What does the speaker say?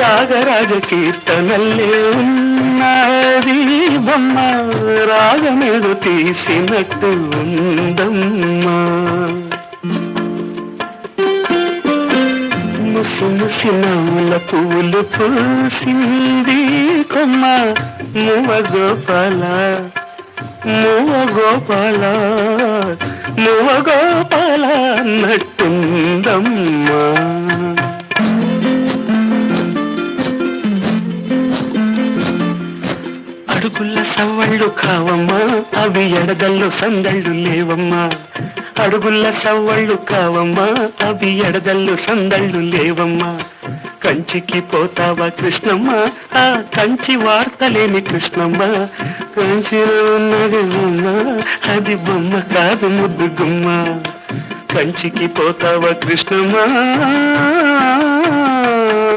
త్యాగరాజ కీర్తనల్లే ఉన్నది బొమ్మ, రాగమేదో తీసినట్టు ఉందమ్మా. ముసి ముసి నవ్వుల పువ్వులు పూసింది కొమ్మ, మువ గోపాల మువ గోపాల మువ గోపాల అన్నట్టుందమ్మా. అడుగుల సవ్వళ్ళు కావమ్మా, అవి ఎడదల్లో సందళ్ళు లేవమ్మా. అడుగుల సవ్వళ్ళు కావమ్మా, అవి ఎడదల్లో సందళ్ళు లేవమ్మా. కంచికి పోతావా కృష్ణమ్మ, ఆ కంచి వార్తలేని కృష్ణమ్మ. కంచిలో ఉన్నది బొమ్మ, అది బొమ్మ కాదు ముద్దు గుమ్మ. కంచికి పోతావా కృష్ణమ్మ.